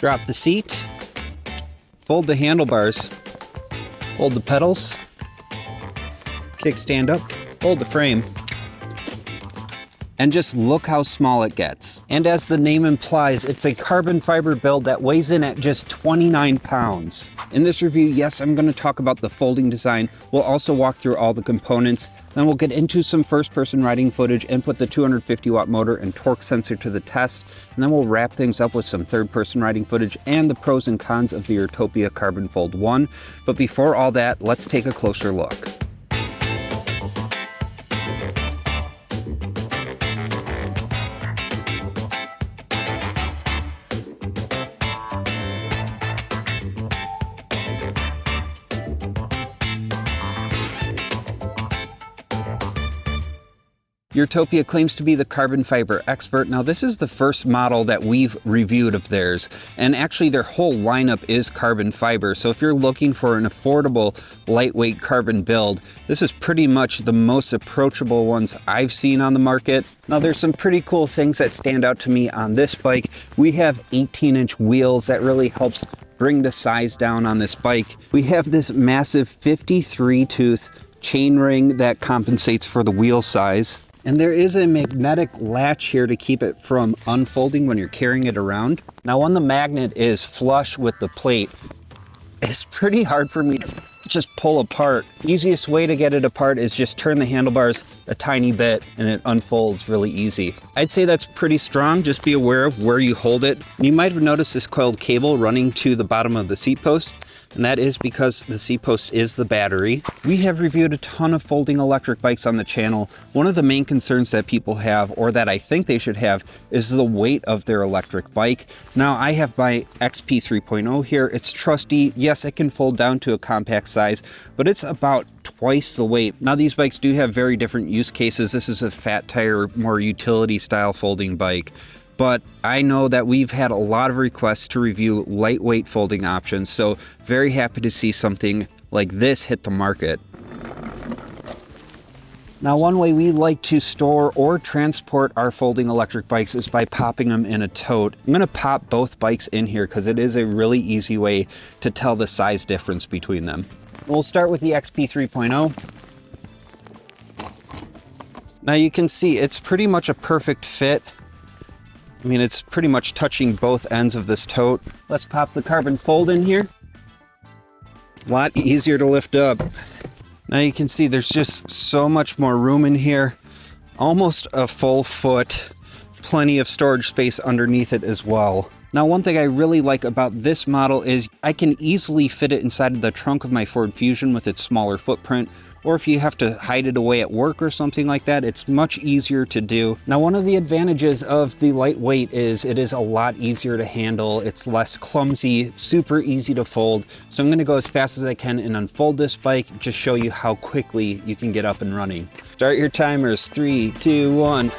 Drop the seat, fold the handlebars, fold the pedals, kickstand up, fold the frame, and just look how small it gets. And as the name implies, it's a carbon fiber build that weighs in at just 29 pounds. In this review, yes, I'm going to talk about the folding design. We'll also walk through all the components. Then we'll get into some first-person riding footage and put the 250 watt motor and torque sensor to the test. And then we'll wrap things up with some third-person riding footage and the pros and cons of the Urtopia Carbon Fold 1. But before all that, let's take a closer look. Urtopia claims to be the carbon fiber expert. Now, this is the first model that we've reviewed of theirs, and actually their whole lineup is carbon fiber. So if you're looking for an affordable, lightweight carbon build, this is pretty much the most approachable ones I've seen on the market. Now, there's some pretty cool things that stand out to me on this bike. We have 18-inch wheels that really helps bring the size down on this bike. We have this massive 53-tooth chain ring that compensates for the wheel size. And there is a magnetic latch here to keep it from unfolding when you're carrying it around. Now, when the magnet is flush with the plate, it's pretty hard for me to just pull apart. Easiest way to get it apart is just turn the handlebars a tiny bit and it unfolds really easy. I'd say that's pretty strong. Just be aware of where you hold it. You might have noticed this coiled cable running to the bottom of the seat post, and that is because the seat post is the battery. We have reviewed a ton of folding electric bikes on the channel. One of the main concerns that people have, or that I think they should have, is the weight of their electric bike. Now, I have my XP 3.0 here. It's trusty. Yes, it can fold down to a compact size, but it's about twice the weight. Now, these bikes do have very different use cases. This is a fat tire, more utility style folding bike. But I know that we've had a lot of requests to review lightweight folding options, so very happy to see something like this hit the market. Now, one way we like to store or transport our folding electric bikes is by popping them in a tote. I'm going to pop both bikes in here because it is a really easy way to tell the size difference between them. We'll start with the XP 3.0. Now, you can see it's pretty much a perfect fit. I mean, it's pretty much touching both ends of this tote. Let's pop the carbon fold in here. A lot easier to lift up. Now you can see there's just so much more room in here. Almost a full foot. Plenty of storage space underneath it as well. Now, one thing I really like about this model is I can easily fit it inside of the trunk of my Ford Fusion with its smaller footprint. Or if you have to hide it away at work or something like that, it's much easier to do. Now, one of the advantages of the lightweight is it is a lot easier to handle. It's less clumsy, super easy to fold. So I'm gonna go as fast as I can and unfold this bike, just show you how quickly you can get up and running. Start your timers, 3, 2, 1.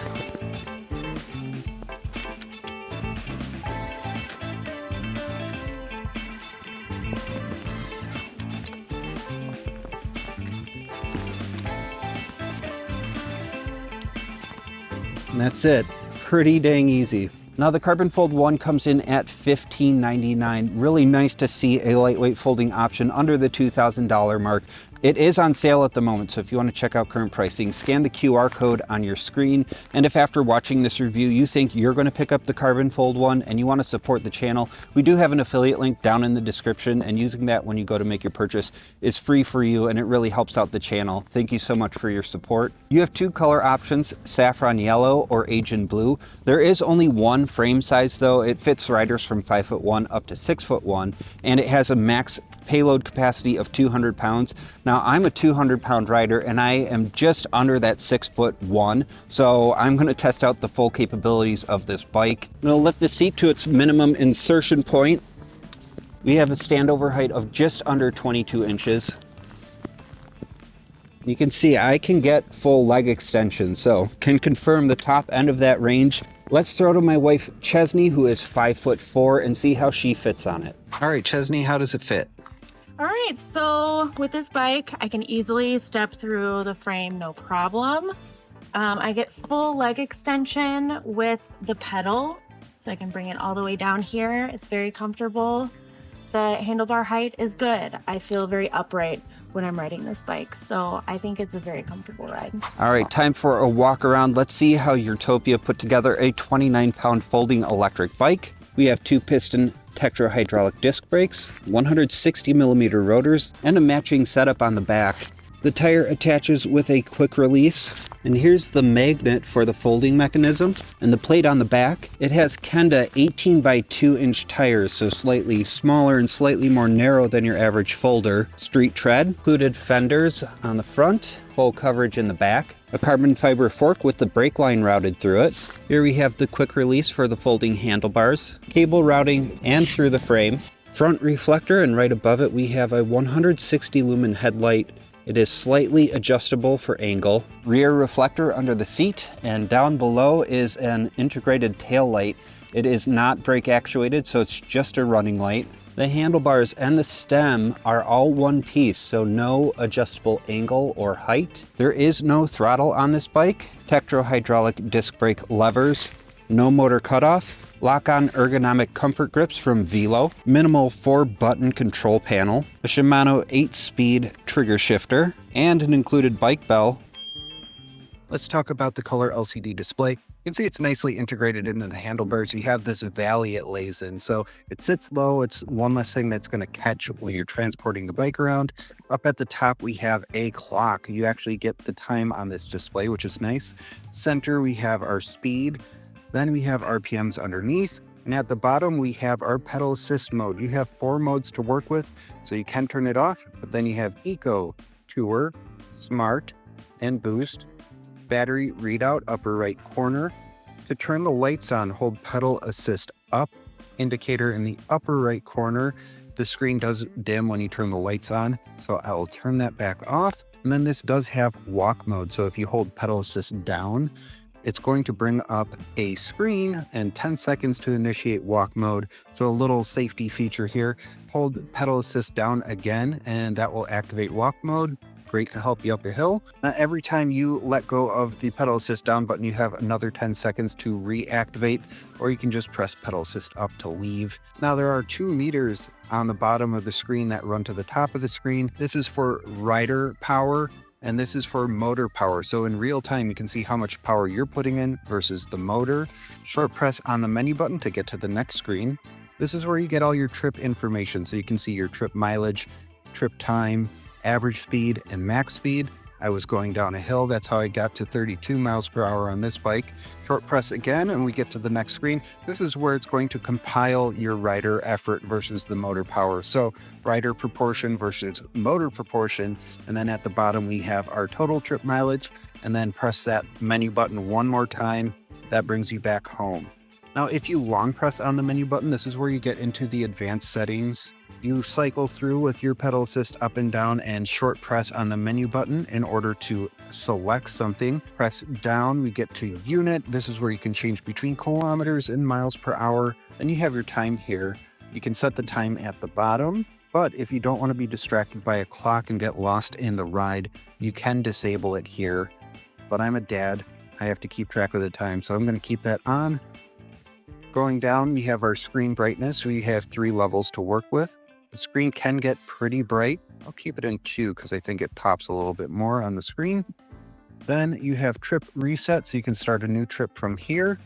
And that's it. Pretty dang easy. Now, the Carbon Fold 1 comes in at $15.99. Really nice to see a lightweight folding option under the $2,000 mark. It is on sale at the moment, so if you want to check out current pricing, scan the QR code on your screen. And if after watching this review you think you're going to pick up the Carbon Fold 1 and you want to support the channel, we do have an affiliate link down in the description, and using that when you go to make your purchase is free for you, and it really helps out the channel. Thank you so much for your support. You have two color options, saffron yellow or Asian blue. There is only one frame size though. It fits riders from 5'1" up to 6'1", and it has a max payload capacity of 200 pounds. Now, I'm a 200-pound rider and I am just under that 6'1", so I'm going to test out the full capabilities of this bike. I'm going to lift the seat to its minimum insertion point. We have a standover height of just under 22 inches. You can see I can get full leg extension, so can confirm the top end of that range. Let's throw to my wife Chesney, who is 5'4", and see how she fits on it. All right, Chesney, how does it fit? All right, so with this bike, I can easily step through the frame, no problem. I get full leg extension with the pedal. So I can bring it all the way down here. It's very comfortable. The handlebar height is good. I feel very upright when I'm riding this bike. So I think it's a very comfortable ride. All right, time for a walk around. Let's see how Urtopia put together a 29-pound folding electric bike. We have 2-piston Tetra-hydraulic disc brakes, 160 millimeter rotors, and a matching setup on the back. The tire attaches with a quick release, and here's the magnet for the folding mechanism and the plate on the back. It has Kenda 18 by 2 inch tires, so slightly smaller and slightly more narrow than your average folder. Street tread, included fenders on the front, full coverage in the back, a carbon fiber fork with the brake line routed through it. Here we have the quick release for the folding handlebars, cable routing and through the frame. Front reflector, and right above it we have a 160 lumen headlight. It is slightly adjustable for angle. Rear reflector under the seat, and down below is an integrated tail light. It is not brake actuated, so it's just a running light. The handlebars and the stem are all one piece, so no adjustable angle or height. There is no throttle on this bike. Tetra-hydraulic disc brake levers, no motor cutoff. Lock-on ergonomic comfort grips from Velo, minimal 4-button control panel, a Shimano 8-speed trigger shifter, and an included bike bell. Let's talk about the color LCD display. You can see it's nicely integrated into the handlebars. You have this valley it lays in, so it sits low. It's one less thing that's going to catch when you're transporting the bike around. Up at the top, we have a clock. You actually get the time on this display, which is nice. Center, we have our speed. Then we have RPMs underneath, and at the bottom we have our pedal assist mode. You have 4 modes to work with, so you can turn it off, but then you have Eco, Tour, Smart, and Boost. Battery readout, upper right corner. To turn the lights on, hold pedal assist up, indicator in the upper right corner. The screen does dim when you turn the lights on, so I will turn that back off. And then this does have walk mode, so if you hold pedal assist down, it's going to bring up a screen and 10 seconds to initiate walk mode. So a little safety feature here. Hold pedal assist down again and that will activate walk mode. Great to help you up a hill. Now, every time you let go of the pedal assist down button, you have another 10 seconds to reactivate, or you can just press pedal assist up to leave. Now there are 2 meters on the bottom of the screen that run to the top of the screen. This is for rider power, and this is for motor power. So in real time, you can see how much power you're putting in versus the motor. Short press on the menu button to get to the next screen. This is where you get all your trip information. So you can see your trip mileage, trip time, average speed, and max speed. I was going down a hill. That's how I got to 32 miles per hour on this bike. Short press again, and we get to the next screen. This is where it's going to compile your rider effort versus the motor power. So rider proportion versus motor proportion. And then at the bottom, we have our total trip mileage, and then press that menu button one more time. That brings you back home. Now, if you long press on the menu button, this is where you get into the advanced settings. You cycle through with your pedal assist up and down and short press on the menu button in order to select something. Press down, we get to unit. This is where you can change between kilometers and miles per hour. Then you have your time here. You can set the time at the bottom, but if you don't want to be distracted by a clock and get lost in the ride, you can disable it here. But I'm a dad. I have to keep track of the time, so I'm going to keep that on. Going down, we have our screen brightness. We have 3 levels to work with. The screen can get pretty bright. I'll keep it in 2 because I think it pops a little bit more on the screen. Then you have trip reset, so you can start a new trip from here.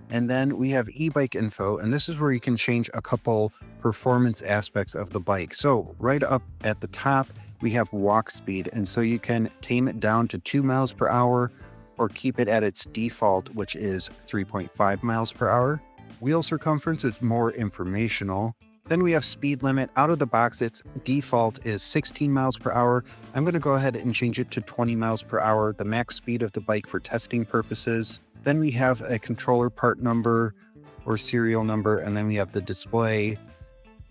And then we have e-bike info, and this is where you can change a couple performance aspects of the bike. So right up at the top, we have walk speed, and so you can tame it down to 2 miles per hour or keep it at its default, which is 3.5 miles per hour. Wheel circumference is more informational. Then we have speed limit. Out of the box, its default is 16 miles per hour. I'm going to go ahead and change it to 20 miles per hour, the max speed of the bike for testing purposes. Then we have a controller part number or serial number, and then we have the display,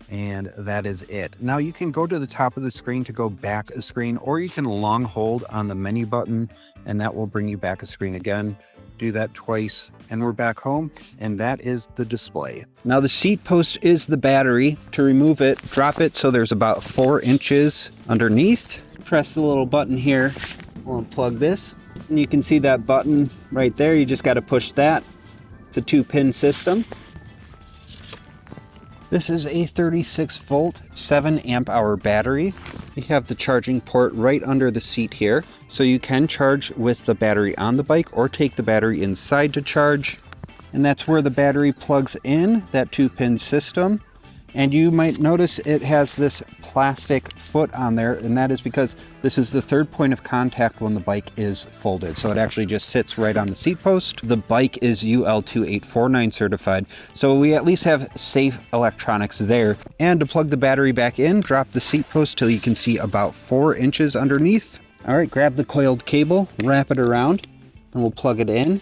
and that is it. Now you can go to the top of the screen to go back a screen, or you can long hold on the menu button, and that will bring you back a screen again. Do that twice and we're back home, and that is the display. Now the seat post is the battery. To remove it, drop it so there's about 4 inches underneath. Press the little button here. We'll unplug this, and you can see that button right there. You just got to push that. It's a 2-pin system. This is a 36 volt, 7 amp hour battery. You have the charging port right under the seat here. So you can charge with the battery on the bike or take the battery inside to charge. And that's where the battery plugs in, that 2-pin system. And you might notice it has this plastic foot on there, and that is because this is the third point of contact when the bike is folded. So it actually just sits right on the seat post. The bike is UL 2849 certified, so we at least have safe electronics there. And to plug the battery back in, drop the seat post till you can see about 4 inches underneath. All right, grab the coiled cable, wrap it around, and we'll plug it in.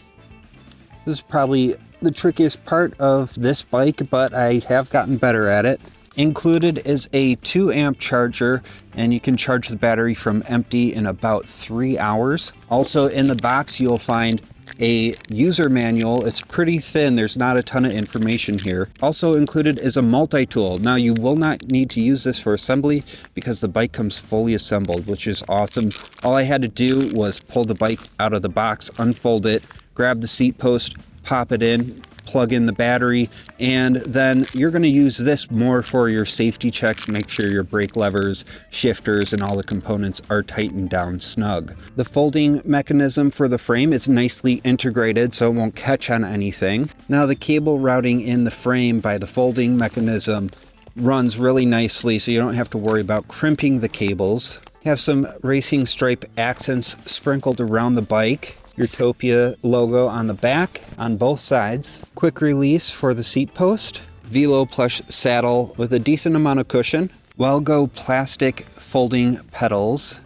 This is probably the trickiest part of this bike, but I have gotten better at it. Included is a 2 amp charger, and you can charge the battery from empty in about 3 hours. Also in the box, you'll find a user manual. It's pretty thin. There's not a ton of information here. Also included is a multi-tool. Now you will not need to use this for assembly because the bike comes fully assembled, which is awesome. All I had to do was pull the bike out of the box, unfold it, grab the seat post, pop it in, plug in the battery, and then you're going to use this more for your safety checks. Make sure your brake levers, shifters, and all the components are tightened down snug. The folding mechanism for the frame is nicely integrated so it won't catch on anything. Now the cable routing in the frame by the folding mechanism runs really nicely, so you don't have to worry about crimping the cables. You have some racing stripe accents sprinkled around the bike. Urtopia logo on the back on both sides. Quick release for the seat post. Velo plush saddle with a decent amount of cushion. Welgo plastic folding pedals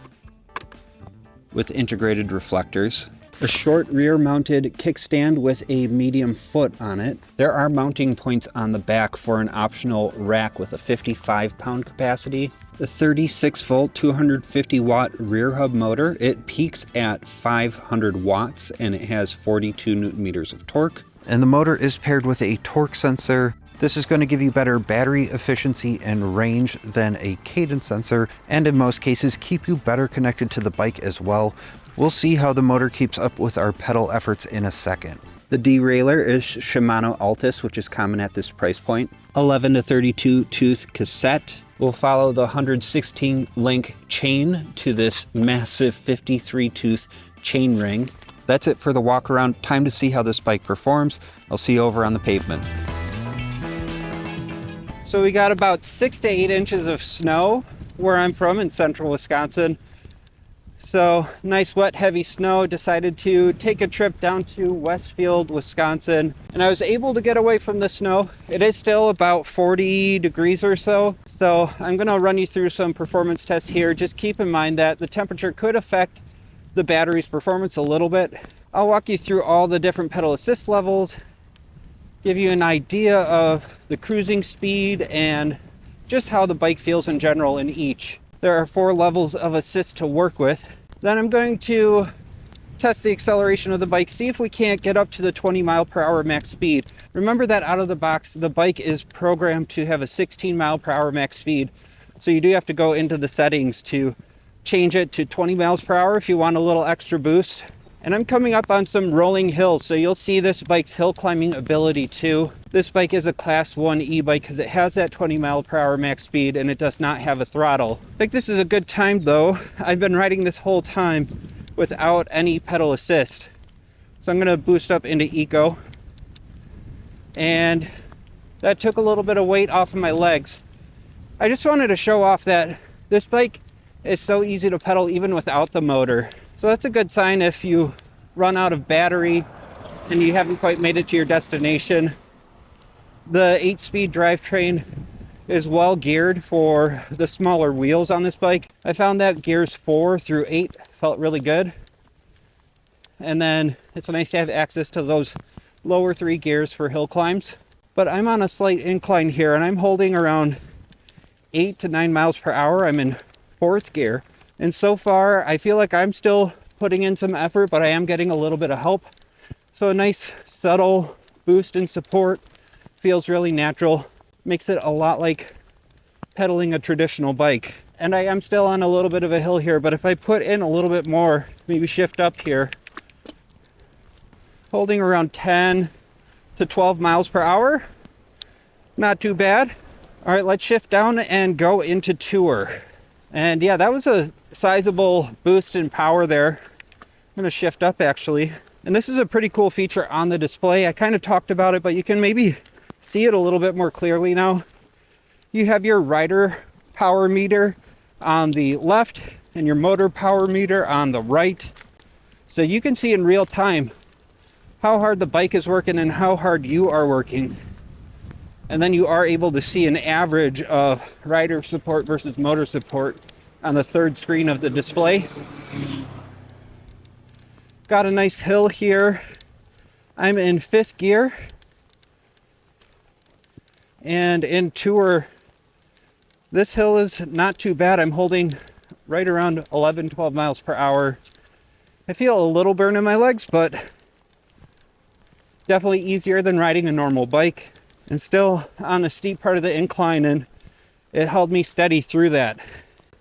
with integrated reflectors. A short rear mounted kickstand with a medium foot on it. There are mounting points on the back for an optional rack with a 55-pound capacity. The 36 volt 250 watt rear hub motor, it peaks at 500 watts and it has 42 newton meters of torque. And the motor is paired with a torque sensor. This is going to give you better battery efficiency and range than a cadence sensor, and in most cases keep you better connected to the bike as well. We'll see how the motor keeps up with our pedal efforts in a second. The derailleur is Shimano Altus, which is common at this price point. 11 to 32 tooth cassette. We'll follow the 116 link chain to this massive 53 tooth chain ring. That's it for the walk around. Time to see how this bike performs. I'll see you over on the pavement. So we got about 6 to 8 inches of snow where I'm from in central Wisconsin. So nice wet heavy snow. Decided to take a trip down to Westfield, Wisconsin, and I was able to get away from the snow. It is still about 40 degrees or so, so I'm going to run you through some performance tests here. Just keep in mind that the temperature could affect the battery's performance a little bit. I'll walk you through all the different pedal assist levels, give you an idea of the cruising speed and just how the bike feels in general in each. There are 4 levels of assist to work with. Then I'm going to test the acceleration of the bike, see if we can't get up to the 20 mile per hour max speed. Remember that out of the box, the bike is programmed to have a 16 mile per hour max speed. So you do have to go into the settings to change it to 20 miles per hour if you want a little extra boost. And I'm coming up on some rolling hills, so you'll see this bike's hill climbing ability too. This bike is a class 1 e-bike because it has that 20 mile per hour max speed and it does not have a throttle. I think this is a good time though. I've been riding this whole time without any pedal assist. So I'm gonna boost up into eco. And that took a little bit of weight off of my legs. I just wanted to show off that this bike is so easy to pedal even without the motor. So that's a good sign if you run out of battery and you haven't quite made it to your destination. The 8-speed drivetrain is well geared for the smaller wheels on this bike. I found that gears 4 through 8 felt really good. And then it's nice to have access to those lower 3 gears for hill climbs. But I'm on a slight incline here and I'm holding around 8 to 9 miles per hour. I'm in 4th gear. And so far, I feel like I'm still putting in some effort, but I am getting a little bit of help. So a nice subtle boost in support feels really natural. Makes it a lot like pedaling a traditional bike. And I am still on a little bit of a hill here, but if I put in a little bit more, maybe shift up here, holding around 10 to 12 miles per hour, not too bad. All right, let's shift down and go into Tour. And yeah, that was a sizable boost in power there. I'm gonna shift up actually. And this is a pretty cool feature on the display. I kind of talked about it, but you can maybe see it a little bit more clearly now. You have your rider power meter on the left and your motor power meter on the right. So you can see in real time how hard the bike is working and how hard you are working. And then you are able to see an average of rider support versus motor support on the third screen of the display. Got a nice hill here. I'm in 5th gear. And in Tour, this hill is not too bad. I'm holding right around 11, 12 miles per hour. I feel a little burn in my legs, but definitely easier than riding a normal bike. And still on a steep part of the incline, and it held me steady through that.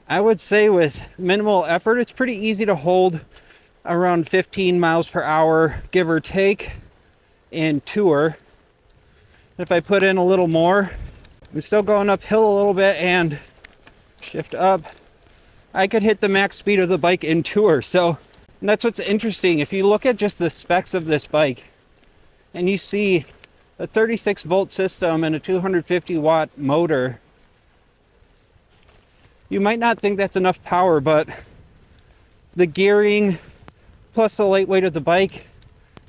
I would say with minimal effort, it's pretty easy to hold around 15 miles per hour, give or take, in Tour. If I put in a little more, I'm still going uphill a little bit and shift up, I could hit the max speed of the bike in Tour. So that's what's interesting. If you look at just the specs of this bike and you see a 36 volt system and a 250 watt motor, you might not think that's enough power, but the gearing plus the light weight of the bike,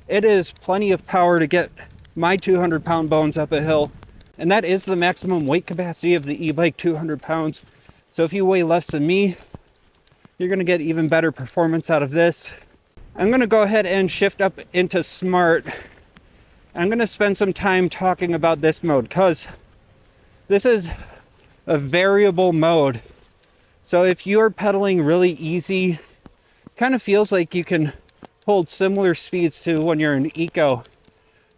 it is plenty of power to get my 200-pound bones up a hill. And that is the maximum weight capacity of the e-bike, 200 pounds. So if you weigh less than me, you're gonna get even better performance out of this. I'm gonna go ahead and shift up into Smart. I'm gonna spend some time talking about this mode because this is a variable mode. So if you're pedaling really easy, kind of feels like you can hold similar speeds to when you're in eco.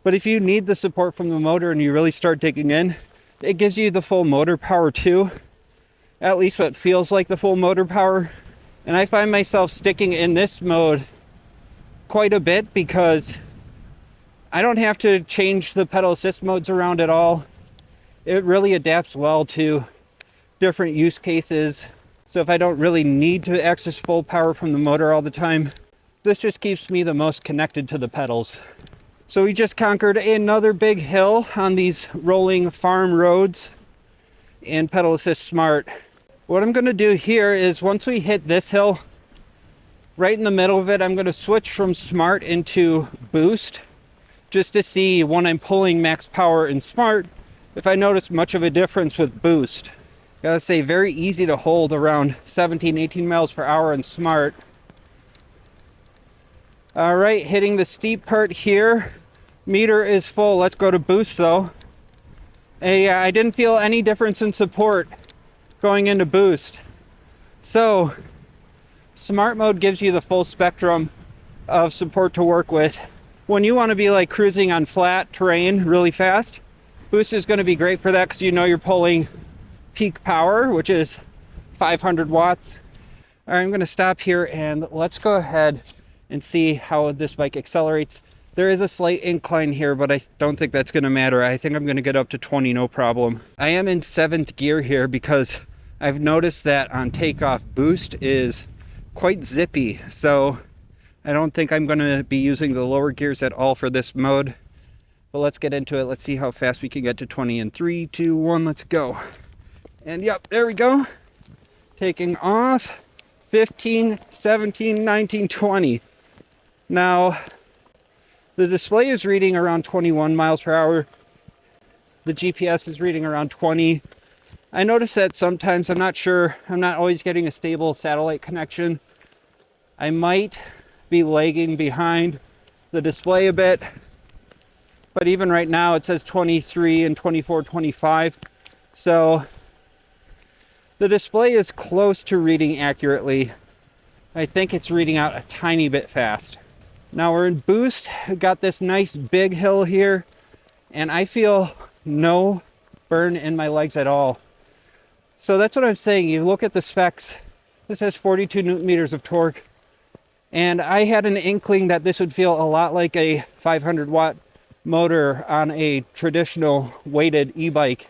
But if you need the support from the motor and you really start digging in, it gives you the full motor power too. At least what feels like the full motor power. And I find myself sticking in this mode quite a bit because I don't have to change the pedal assist modes around at all. It really adapts well to different use cases. So if I don't really need to access full power from the motor all the time, this just keeps me the most connected to the pedals. So we just conquered another big hill on these rolling farm roads in Pedal Assist Smart. What I'm gonna do here is once we hit this hill, right in the middle of it, I'm gonna switch from Smart into Boost just to see when I'm pulling max power in Smart, if I notice much of a difference with Boost. Gotta say, very easy to hold around 17, 18 miles per hour in Smart. All right, hitting the steep part here. Meter is full. Let's go to Boost though. And yeah, I didn't feel any difference in support going into Boost. So Smart mode gives you the full spectrum of support to work with. When you want to be like cruising on flat terrain really fast, Boost is going to be great for that because you know you're pulling peak power, which is 500 watts. All right, I'm going to stop here and let's go ahead and see how this bike accelerates. There is a slight incline here, but I don't think that's going to matter. I think I'm going to get up to 20, no problem. I am in 7th gear here because I've noticed that on takeoff, Boost is quite zippy. So I don't think I'm going to be using the lower gears at all for this mode. But let's get into it. Let's see how fast we can get to 20 in 3, 2, 1, let's go. And yep, there we go. Taking off. 15, 17, 19, 20. Now, the display is reading around 21 miles per hour. The GPS is reading around 20. I notice that sometimes, I'm not sure, I'm not always getting a stable satellite connection. I might be lagging behind the display a bit. But even right now, it says 23 and 24, 25. So the display is close to reading accurately. I think it's reading out a tiny bit fast. Now we're in Boost. We've got this nice big hill here, and I feel no burn in my legs at all. So that's what I'm saying. You look at the specs. This has 42 newton meters of torque, and I had an inkling that this would feel a lot like a 500 watt motor on a traditional weighted e-bike.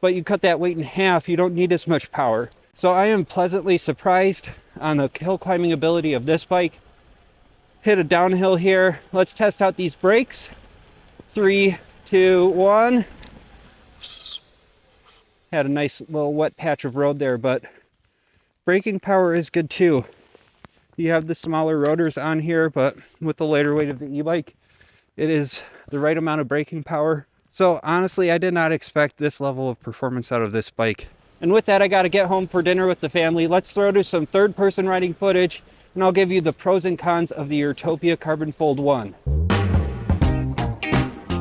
but you cut that weight in half, you don't need as much power. So I am pleasantly surprised on the hill climbing ability of this bike. Hit a downhill here. Let's test out these brakes. 3, 2, 1. Had a nice little wet patch of road there, but braking power is good too. You have the smaller rotors on here, but with the lighter weight of the e-bike, it is the right amount of braking power. So honestly, I did not expect this level of performance out of this bike. And with that, I got to get home for dinner with the family. Let's throw to some third-person riding footage, and I'll give you the pros and cons of the Urtopia Carbon Fold 1.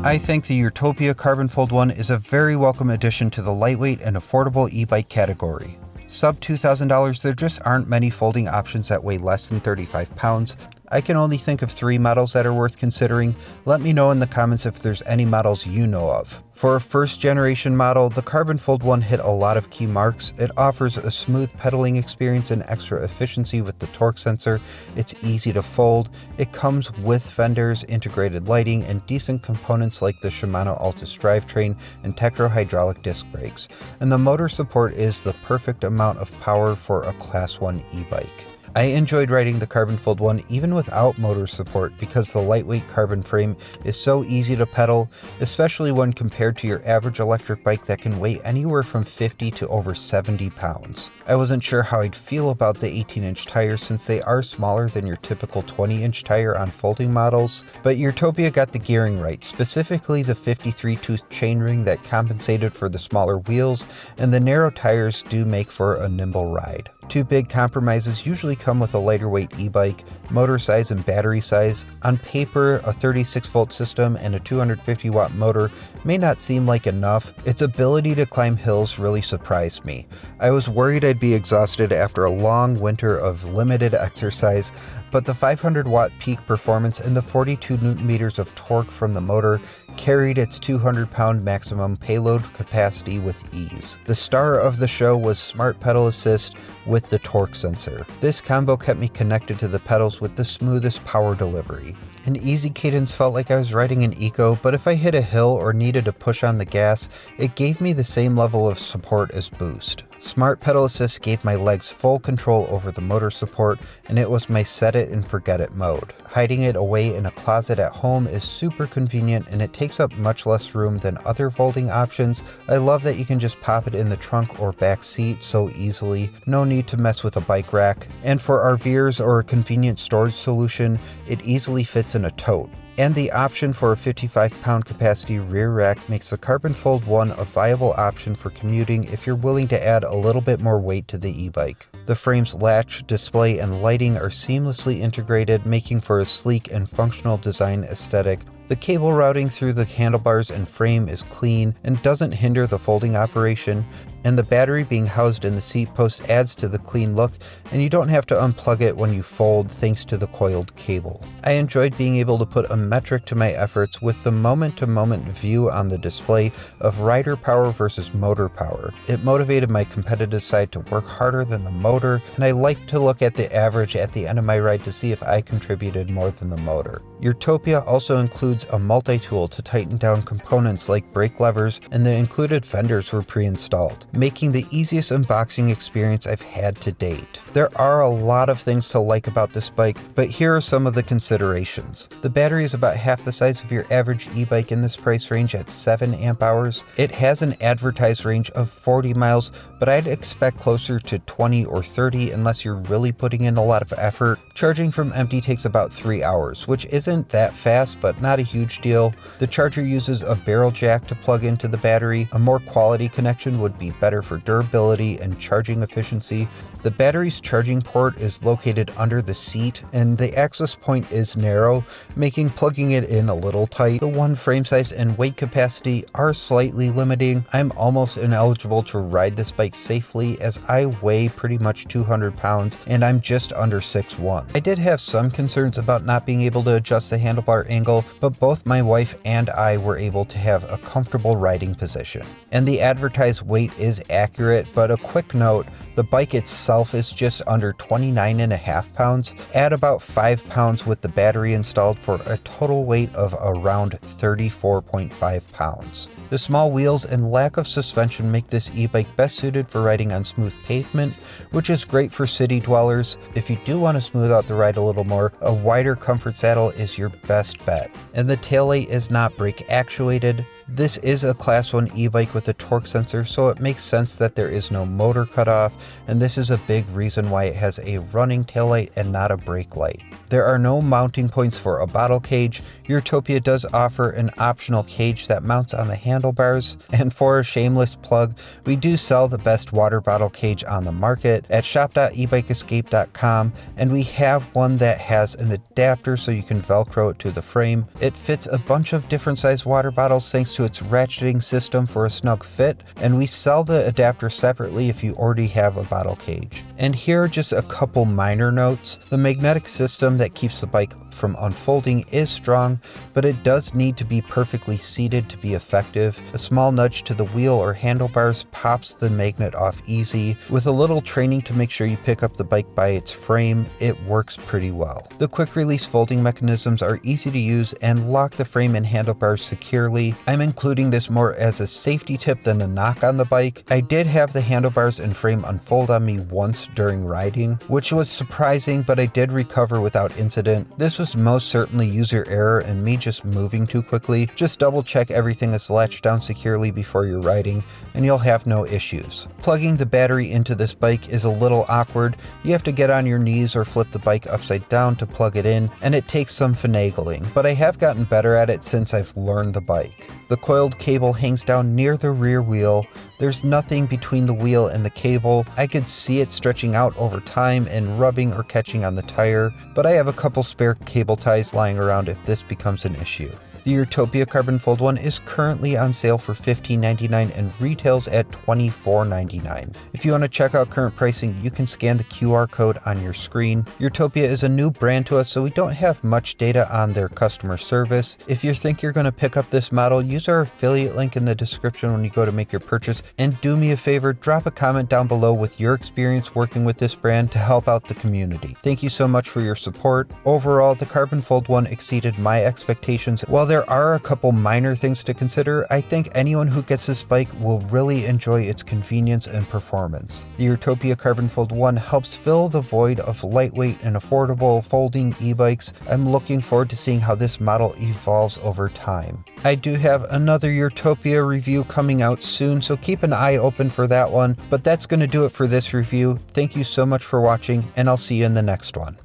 I think the Urtopia Carbon Fold 1 is a very welcome addition to the lightweight and affordable e-bike category. Sub $2,000, there just aren't many folding options that weigh less than 35 pounds. I can only think of 3 models that are worth considering. Let me know in the comments if there's any models you know of. For a first generation model, the Carbon Fold 1 hit a lot of key marks. It offers a smooth pedaling experience and extra efficiency with the torque sensor. It's easy to fold. It comes with Fenders, integrated lighting, and decent components like the Shimano Altus drivetrain and Tektro hydraulic disc brakes. And the motor support is the perfect amount of power for a Class 1 e-bike. I enjoyed riding the Carbon Fold 1 even without motor support because the lightweight carbon frame is so easy to pedal, especially when compared to your average electric bike that can weigh anywhere from 50 to over 70 pounds. I wasn't sure how I'd feel about the 18-inch tires since they are smaller than your typical 20-inch tire on folding models, but Urtopia got the gearing right, specifically the 53-tooth chainring that compensated for the smaller wheels, and the narrow tires do make for a nimble ride. 2 big compromises usually come with a lighter weight e-bike: motor size and battery size. On paper, a 36-volt system and a 250-watt motor may not seem like enough. Its ability to climb hills really surprised me. I was worried I'd be exhausted after a long winter of limited exercise, but the 500-watt peak performance and the 42 Nm of torque from the motor carried its 200-pound maximum payload capacity with ease. The star of the show was Smart Pedal Assist with the torque sensor. This combo kept me connected to the pedals with the smoothest power delivery. An easy cadence felt like I was riding an eco, but if I hit a hill or needed to push on the gas, it gave me the same level of support as boost. Smart Pedal Assist gave my legs full control over the motor support, and it was my set it and forget it mode. Hiding it away in a closet at home is super convenient, and it takes up much less room than other folding options. I love that you can just pop it in the trunk or back seat so easily. No need to mess with a bike rack. And for RVers or a convenient storage solution, it easily fits in a tote. And the option for a 55-pound capacity rear rack makes the Carbon Fold 1 a viable option for commuting if you're willing to add a little bit more weight to the e-bike. The frame's latch, display, and lighting are seamlessly integrated, making for a sleek and functional design aesthetic. The cable routing through the handlebars and frame is clean and doesn't hinder the folding operation, and the battery being housed in the seat post adds to the clean look, and you don't have to unplug it when you fold thanks to the coiled cable. I enjoyed being able to put a metric to my efforts with the moment-to-moment view on the display of rider power versus motor power. It motivated my competitive side to work harder than the motor, and I like to look at the average at the end of my ride to see if I contributed more than the motor. Urtopia also includes a multi-tool to tighten down components like brake levers, and the included fenders were pre-installed, making the easiest unboxing experience I've had to date. There are a lot of things to like about this bike, but here are some of the considerations. The battery is about half the size of your average e-bike in this price range at 7 amp hours. It has an advertised range of 40 miles, but I'd expect closer to 20 or 30 unless you're really putting in a lot of effort. Charging from empty takes about 3 hours, which isn't that fast, but not a huge deal. The charger uses a barrel jack to plug into the battery. A more quality connection would be better for durability and charging efficiency. The battery's charging port is located under the seat, and the access point is narrow, making plugging it in a little tight. The one frame size and weight capacity are slightly limiting. I'm almost ineligible to ride this bike safely as I weigh pretty much 200 pounds and I'm just under 6'1". I did have some concerns about not being able to adjust the handlebar angle, but both my wife and I were able to have a comfortable riding position. and the advertised weight is accurate, but a quick note, the bike itself is just under 29.5 pounds, add about 5 pounds with the battery installed for a total weight of around 34.5 pounds. The small wheels and lack of suspension make this e-bike best suited for riding on smooth pavement, which is great for city dwellers. If you do want to smooth out the ride a little more, a wider comfort saddle is your best bet. And the taillight is not brake actuated. This is a Class 1 e-bike with a torque sensor, so it makes sense that there is no motor cutoff, and this is a big reason why it has a running taillight and not a brake light. There are no mounting points for a bottle cage. Urtopia does offer an optional cage that mounts on the handlebars, and for a shameless plug, we do sell the best water bottle cage on the market at shop.ebikeescape.com, and we have one that has an adapter so you can velcro it to the frame. It fits a bunch of different size water bottles thanks to its ratcheting system for a snug fit, and we sell the adapter separately if you already have a bottle cage. And here are just a couple minor notes. The magnetic system that keeps the bike from unfolding is strong, but it does need to be perfectly seated to be effective. A small nudge to the wheel or handlebars pops the magnet off easy. With a little training to make sure you pick up the bike by its frame, it works pretty well. The quick release folding mechanisms are easy to use and lock the frame and handlebars securely. I'm including this more as a safety tip than a knock on the bike. I did have the handlebars and frame unfold on me once during riding, which was surprising, but I did recover without incident. This was most certainly user error and me just moving too quickly. Just double check everything is latched down securely before you're riding and you'll have no issues. Plugging the battery into this bike is a little awkward. You have to get on your knees or flip the bike upside down to plug it in, and it takes some finagling, but I have gotten better at it since I've learned the bike. The coiled cable hangs down near the rear wheel. There's nothing between the wheel and the cable. I could see it stretching out over time and rubbing or catching on the tire, but I have a couple spare cable ties lying around if this becomes an issue. The Urtopia Carbon Fold 1 is currently on sale for $15.99 and retails at $24.99. If you want to check out current pricing, you can scan the QR code on your screen. Urtopia is a new brand to us, so we don't have much data on their customer service. If you think you're going to pick up this model, use our affiliate link in the description when you go to make your purchase, and do me a favor, drop a comment down below with your experience working with this brand to help out the community. Thank you so much for your support. Overall, the Carbon Fold 1 exceeded my expectations. While there are a couple minor things to consider, I think anyone who gets this bike will really enjoy its convenience and performance. The Urtopia Carbon Fold 1 helps fill the void of lightweight and affordable folding e-bikes. I'm looking forward to seeing how this model evolves over time. I do have another Urtopia review coming out soon, so keep an eye open for that one, but that's going to do it for this review. Thank you so much for watching, and I'll see you in the next one.